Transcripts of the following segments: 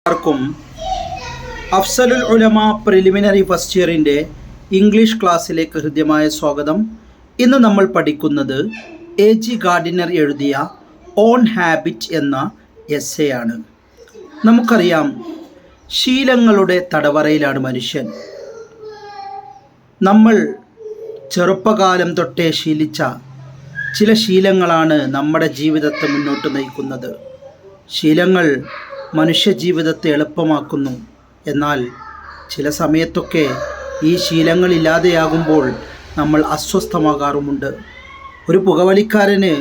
എല്ലാവർക്കും അഫ്സലുൽ ഉലമ preliminary first ഇയറിൻ്റെ English ക്ലാസ്സിലേക്ക് ഹൃദ്യമായ സ്വാഗതം. ഇന്ന് നമ്മൾ പഠിക്കുന്നത് A.G. ഗാർഡിനർ എഴുതിയ ഓൺ ഹാബിറ്റ് എന്ന എസ്സേ ആണ്. നമുക്കറിയാം, ശീലങ്ങളുടെ തടവറയിലാണ് മനുഷ്യൻ. നമ്മൾ ചെറുപ്പകാലം തൊട്ടേ ശീലിച്ച ചില ശീലങ്ങളാണ് നമ്മുടെ ജീവിതത്തെ മുന്നോട്ട് നയിക്കുന്നത്. ശീലങ്ങൾ മനുഷ്യ ജീവിതത്തെ എളുപ്പമാക്കുന്നു. എന്നാൽ ചില സമയത്തൊക്കെ ഈ ശീലങ്ങൾ ഇല്ലാതെയാകുമ്പോൾ നമ്മൾ അസ്വസ്ഥമാകാറുമുണ്ട്. ഒരു പുകവലിക്കാരന്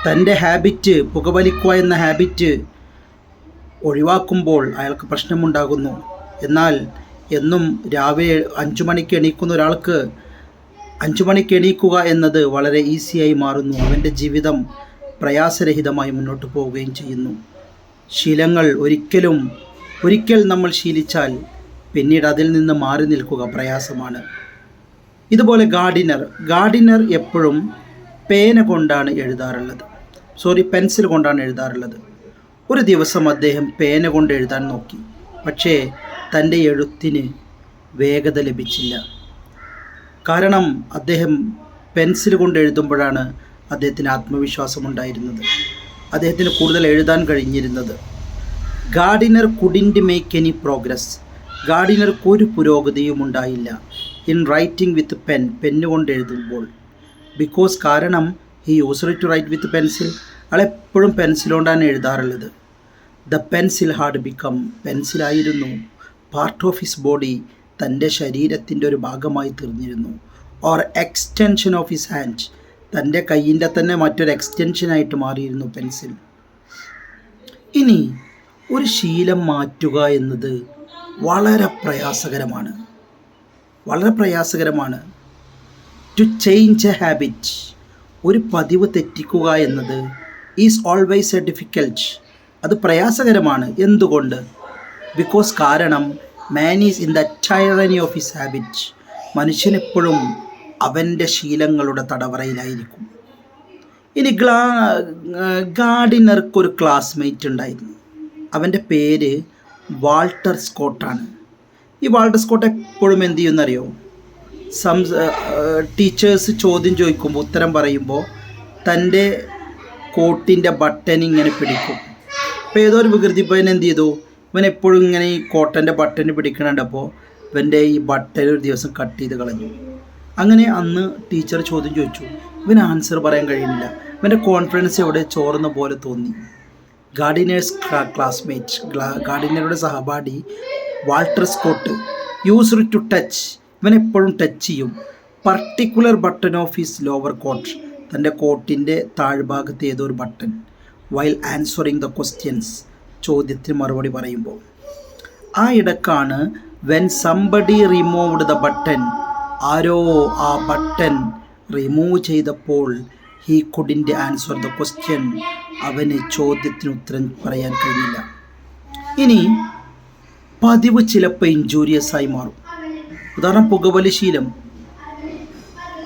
തൻ്റെ പുകവലിക്കുക എന്ന ഹാബിറ്റ് ഒഴിവാക്കുമ്പോൾ അയാൾക്ക് പ്രശ്നമുണ്ടാകുന്നു. എന്നാൽ എന്നും രാവിലെ 5 മണിക്ക് എണീക്കുന്ന ഒരാൾക്ക് 5 മണിക്ക് എണീക്കുക എന്നത് വളരെ ഈസിയായി മാറുന്നു. അവൻ്റെ ജീവിതം പ്രയാസരഹിതമായി മുന്നോട്ട് പോവുകയും ചെയ്യുന്നു. ശീലങ്ങൾ ഒരിക്കൽ നമ്മൾ ശീലിച്ചാൽ പിന്നീട് അതിൽ നിന്ന് മാറി നിൽക്കുക പ്രയാസമാണ്. ഇതുപോലെ ഗാർഡിനർ എപ്പോഴും പെൻസിൽ കൊണ്ടാണ് എഴുതാറുള്ളത്. ഒരു ദിവസം അദ്ദേഹം പേന കൊണ്ട് എഴുതാൻ നോക്കി. പക്ഷേ തൻ്റെ എഴുത്തിന് വേഗത ലഭിച്ചില്ല. കാരണം അദ്ദേഹം പെൻസിൽ കൊണ്ട് എഴുതുമ്പോഴാണ് അദ്ദേഹത്തിന് ആത്മവിശ്വാസമുണ്ടായിരുന്നത്. അദ്ദേഹത്തിന് കൂടുതൽ എഴുതാൻ കഴിഞ്ഞിരുന്നത്. Gardiner couldn't make any progress. ഗാർഡിനർക്ക് ഒരു പുരോഗതിയും ഉണ്ടായില്ല ഇൻ റൈറ്റിംഗ് വിത്ത് പെന്നുകൊണ്ട് എഴുതുമ്പോൾ. കാരണം he used to write with pencil. അയാളെപ്പോഴും പെൻസിൽ കൊണ്ടാണ് എഴുതാറുള്ളത്. ദ പെൻസിൽ ഹാഡ് ബിക്കം, പെൻസിലായിരുന്നു പാർട്ട് ഓഫ് ഹിസ് ബോഡി, തൻ്റെ ശരീരത്തിൻ്റെ ഒരു ഭാഗമായി തീർന്നിരുന്നു. Or extension of his hand, തൻ്റെ കയ്യിൻ്റെ തന്നെ മറ്റൊരു എക്സ്റ്റൻഷനായിട്ട് മാറിയിരുന്നു പെൻസിൽ. ഇനി ഒരു ശീലം മാറ്റുക എന്നത് വളരെ പ്രയാസകരമാണ്. ടു ചേഞ്ച് എ ഹാബിറ്റ്, ഒരു പതിവ് തെറ്റിക്കുക എന്നത് ഈസ് ഓൾവേസ് എ ഡിഫിക്കൽട്ട്. അത് പ്രയാസകരമാണ്. എന്തുകൊണ്ട്? കാരണം man is in the tyranny of his habit. മനുഷ്യൻ എപ്പോഴും അവൻ്റെ ശീലങ്ങളുടെ തടവറയിലായിരിക്കും. ഇനി ഗാർഡിനർക്കൊരു ക്ലാസ്മേറ്റ് ഉണ്ടായിരുന്നു. അവൻ്റെ പേര് വാൾട്ടർ സ്കോട്ടാണ്. ഈ വാൾട്ടർ സ്കോട്ട് എപ്പോഴും എന്ത് ചെയ്യുമെന്നറിയോ? ടീച്ചേഴ്സ് ചോദ്യം ചോദിക്കുമ്പോൾ ഉത്തരം പറയുമ്പോൾ തൻ്റെ കോട്ടിൻ്റെ ബട്ടൺ ഇങ്ങനെ പിടിക്കും. അപ്പോൾ ഏതോ ഒരു വികൃതി പയ്യൻ എന്ത് ചെയ്തു, ഇവൻ എപ്പോഴും ഇങ്ങനെ ഈ കോട്ടൻ്റെ ബട്ടൺ പിടിക്കണുണ്ടപ്പോൾ ഇവൻ്റെ ഈ ബട്ടൺ ഒരു ദിവസം കട്ട് ചെയ്ത് കളഞ്ഞു. അങ്ങനെ അന്ന് ടീച്ചർ ചോദ്യം ചോദിച്ചു. ഇവന് ആൻസർ പറയാൻ കഴിയുന്നില്ല. ഇവൻ്റെ കോൺഫിഡൻസ് എവിടെ ചോർന്ന പോലെ തോന്നി. ഗാർഡിനറുടെ സഹപാഠി Walter Scott used to touch, ഇവൻ എപ്പോഴും ടച്ച് ചെയ്യും particular button of his lower coat, തൻ്റെ കോട്ടിൻ്റെ താഴ്ഭാഗത്ത് ഏതോ ഒരു button, while answering the questions, ചോദ്യത്തിന് മറുപടി പറയുമ്പോൾ. ആ ഇടക്കാണ് when somebody removed the button, ആരോ ആ ബട്ടൺ റിമൂവ് ചെയ്തപ്പോൾ he couldn't answer the question, അവന് ചോദ്യത്തിന് ഉത്തരം പറയാൻ കഴിഞ്ഞില്ല. ഇനി പതിവ് ചിലപ്പോൾ ഇഞ്ചൂരിയസ് ആയി മാറും. ഉദാഹരണം, പുകവലി ശീലം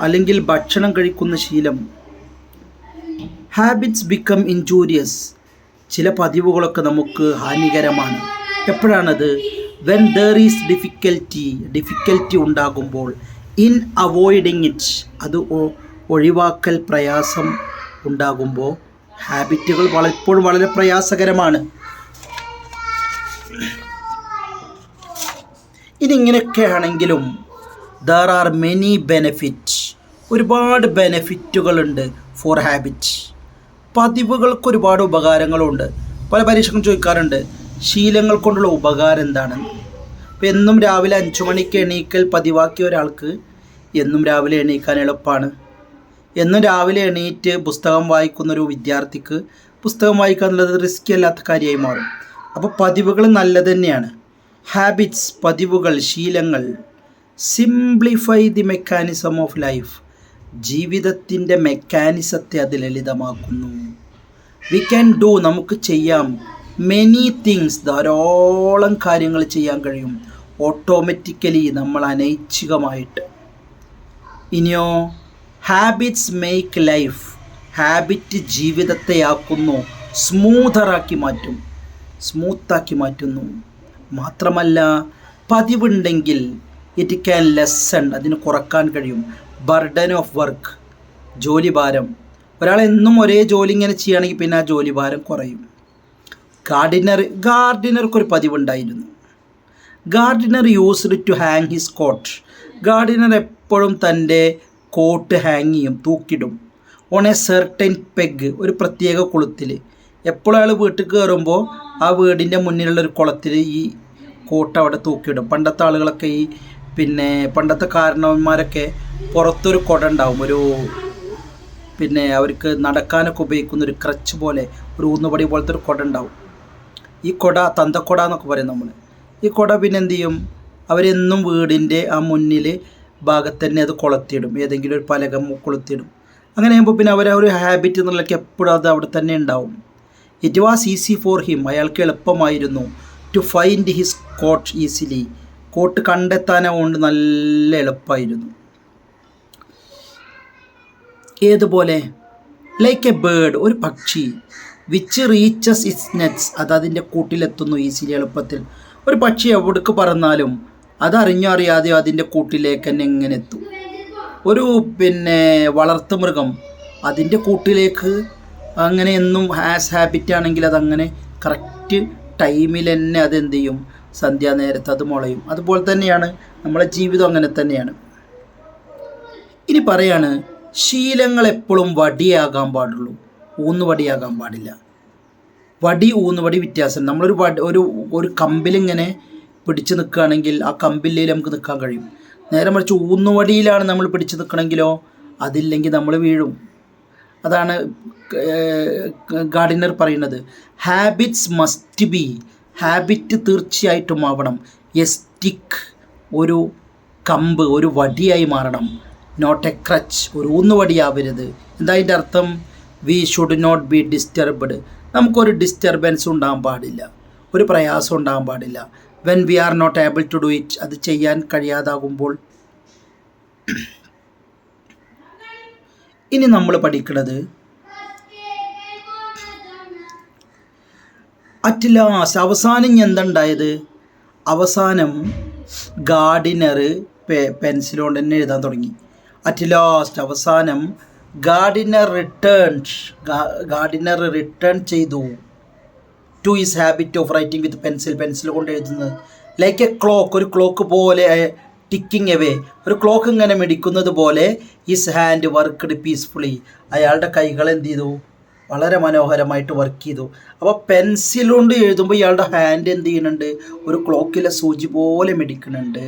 അല്ലെങ്കിൽ ഭക്ഷണം കഴിക്കുന്ന ശീലം. Habits become injurious. ചില പതിവുകളൊക്കെ നമുക്ക് ഹാനികരമാണ്. എപ്പോഴാണത്? വെൻ ദർ ഈസ് ഡിഫിക്കൽറ്റി ഉണ്ടാകുമ്പോൾ, ഇൻ അവോയ്ഡിങ് ഇറ്റ്, അത് ഒഴിവാക്കൽ പ്രയാസം ഉണ്ടാകുമ്പോൾ ഹാബിറ്റുകൾ പലപ്പോഴും വളരെ പ്രയാസകരമാണ്. ഇതിങ്ങനെയൊക്കെ ആണെങ്കിലും ദർ ആർ മെനി ബെനഫിറ്റ്, ഒരുപാട് ബെനഫിറ്റുകളുണ്ട് ഫോർ ഹാബിറ്റ്. പതിവുകൾക്ക് ഒരുപാട് ഉപകാരങ്ങളുണ്ട്. പല പരീക്ഷകളും ചോദിക്കാറുണ്ട് ശീലങ്ങൾ കൊണ്ടുള്ള ഉപകാരം എന്താണെന്ന്. അപ്പോൾ എന്നും രാവിലെ 5 മണിക്ക് എണീക്കൽ പതിവാക്കിയ ഒരാൾക്ക് എന്നും രാവിലെ എണീക്കാൻ എളുപ്പമാണ്. എന്നും രാവിലെ എണീറ്റ് പുസ്തകം വായിക്കുന്നൊരു വിദ്യാർത്ഥിക്ക് പുസ്തകം വായിക്കുക എന്നുള്ളത് റിസ്കി അല്ലാത്ത കാര്യമായി മാറും. അപ്പോൾ പതിവുകൾ നല്ലത് തന്നെയാണ്. ഹാബിറ്റ്സ്, പതിവുകൾ, ശീലങ്ങൾ simplify the mechanism of life, ജീവിതത്തിൻ്റെ മെക്കാനിസത്തെ അത് ലളിതമാക്കുന്നു. വി ക്യാൻ ഡു, നമുക്ക് ചെയ്യാം മെനി തിങ്സ്, ധാരാളം കാര്യങ്ങൾ ചെയ്യാൻ കഴിയും ഓട്ടോമാറ്റിക്കലി, നമ്മൾ അനൈച്ഛികമായിട്ട്. ഇനിയോ ഹാബിറ്റ്സ് മേക്ക് ലൈഫ്, ഹാബിറ്റ് ജീവിതത്തെയാക്കുന്നു, സ്മൂതറാക്കി മാറ്റും. സ്മൂത്താക്കി മാറ്റുന്നു. മാത്രമല്ല, പതിവുണ്ടെങ്കിൽ ഇറ്റ് ക്യാൻ ലെസൺ, അതിന് കുറക്കാൻ കഴിയും. ബർഡൻ ഓഫ് വർക്ക്, ജോലിഭാരം. ഒരാൾ എന്നും ഒരേ ജോലി ഇങ്ങനെ ചെയ്യുകയാണെങ്കിൽ പിന്നെ ആ ജോലിഭാരം കുറയും. ഗാർഡിനർക്കൊരു പതിവുണ്ടായിരുന്നു. Gardiner used to hang his coat. ഗാർഡിനർ എപ്പോഴും തൻ്റെ കോട്ട് ഹാങ് ചെയ്യും, തൂക്കിടും. ഓൺ എ സെർട്ടൈൻ പെഗ്, ഒരു പ്രത്യേക കുളത്തിൽ. എപ്പോഴും അയാൾ വീട്ടിൽ കയറുമ്പോൾ ആ വീടിൻ്റെ മുന്നിലുള്ള ഒരു കുളത്തിൽ ഈ കോട്ട് അവിടെ തൂക്കിയിടും. പണ്ടത്തെ ആളുകളൊക്കെ പണ്ടത്തെ കാരണവന്മാരൊക്കെ പുറത്തൊരു കുട ഉണ്ടാവും, അവർക്ക് നടക്കാനൊക്കെ ഉപയോഗിക്കുന്ന ഒരു ക്രച്ച് പോലെ, ഒരു ഊന്നുപടി പോലത്തെ ഒരു കുട ഉണ്ടാവും. ഈ കുട തന്തക്കുട എന്നൊക്കെ പറയും നമ്മൾ. ഈ കുട എന്ത് ചെയ്യും, അവരെന്നും വീടിൻ്റെ ആ മുന്നിൽ ഭാഗത്ത് തന്നെ അത് കൊളുത്തിയിടും, ഏതെങ്കിലും ഒരു പലക കൊളുത്തിയിടും. അങ്ങനെ ആകുമ്പോൾ അവരൊരു ഹാബിറ്റ് എന്നുള്ളതൊക്കെ എപ്പോഴും അത് അവിടെ തന്നെ ഉണ്ടാവും. It was easy for him, അയാൾക്ക് എളുപ്പമായിരുന്നു. To find his coat easily, coat കണ്ടെത്താനുകൊണ്ട് നല്ല എളുപ്പമായിരുന്നു. ഏതുപോലെ? ലൈക്ക് എ ബേർഡ്, ഒരു പക്ഷി. വിച്ച് റീച്ചസ് ഇറ്റ്സ് നെറ്റ്സ്, അത് അതിൻ്റെ കൂട്ടിലെത്തുന്നു ഈസിലി, എളുപ്പത്തിൽ. ഒരു പക്ഷി എവിടേക്ക് പറന്നാലും അതറിഞ്ഞോ അറിയാതെയോ അതിൻ്റെ കൂട്ടിലേക്ക് തന്നെ എങ്ങനെ എത്തും. ഒരു വളർത്തുമൃഗം അതിൻ്റെ കൂട്ടിലേക്ക് അങ്ങനെ എന്നും ഹാബിറ്റ് ആണെങ്കിൽ അതങ്ങനെ കറക്റ്റ് ടൈമിൽ തന്നെ അതെന്ത് ചെയ്യും, സന്ധ്യാനേരത്ത് അത് മുളയും. അതുപോലെ തന്നെയാണ് നമ്മളെ ജീവിതം, അങ്ങനെ തന്നെയാണ്. ഇനി പറയാണ്, ശീലങ്ങൾ എപ്പോഴും വടിയാകാൻ പാടുള്ളൂ, ഊന്നുവടിയാകാൻ പാടില്ല. വടി ഊന്നുവടി വ്യത്യാസം. നമ്മളൊരു ഒരു കമ്പിലിങ്ങനെ പിടിച്ച് നിൽക്കുകയാണെങ്കിൽ ആ കമ്പില്ലേ നമുക്ക് നിൽക്കാൻ കഴിയും. നേരെ മറിച്ച് ഊന്നുവടിയിലാണ് നമ്മൾ പിടിച്ച് നിൽക്കണമെങ്കിലോ അതില്ലെങ്കിൽ നമ്മൾ വീഴും. അതാണ് ഗാർഡിനർ പറയുന്നത്. ഹാബിറ്റ്സ് മസ്റ്റ് ബി, ഹാബിറ്റ് തീർച്ചയായിട്ടും ആവണം. എ സ്റ്റിക്ക്, ഒരു കമ്പ്, ഒരു വടിയായി മാറണം. നോട്ട് എ ക്രച്ച്, ഒരു ഊന്നുവടിയാവരുത്. എന്താ അതിൻ്റെ അർത്ഥം? We should not be disturbed, നമുക്കൊരു ഡിസ്റ്റർബൻസ് ഉണ്ടാകാൻ പാടില്ല, ഒരു പ്രയാസം ഉണ്ടാകാൻ പാടില്ല. When we are not able to do it, അത് ചെയ്യാൻ കഴിയാതാകുമ്പോൾ. ഇനി നമ്മൾ പഠിക്കുന്നത് അറ്റ് ലാസ്റ്റ്, അവസാനം എന്തുണ്ടായത്? അവസാനം ഗാർഡിനർ പെൻസിലുകൊണ്ട് തന്നെ എഴുതാൻ തുടങ്ങി. അറ്റ് ലാസ്റ്റ്, അവസാനം ഗാർഡിനർ റിട്ടേൺ ചെയ്തു to his habit of writing with pencil കൊണ്ട് എഴുതുന്നത്. ലൈക്ക് എ ക്ലോക്ക്, ഒരു ക്ലോക്ക് പോലെ ടിക്കിങ് എവേ, ഒരു ക്ലോക്ക് ഇങ്ങനെ മിടിക്കുന്നത് പോലെ. ഹിസ് ഹാൻഡ് വർക്ക്ഡ് പീസ്ഫുള്ളി, അയാളുടെ കൈകൾ എന്ത് ചെയ്തു, വളരെ മനോഹരമായിട്ട് വർക്ക് ചെയ്തു. അപ്പോൾ പെൻസിൽ കൊണ്ട് എഴുതുമ്പോൾ ഇയാളുടെ ഹാൻഡ് എന്ത് ചെയ്യുന്നുണ്ട്, ഒരു ക്ലോക്കിലെ സൂചി പോലെ മിടിക്കുന്നുണ്ട്.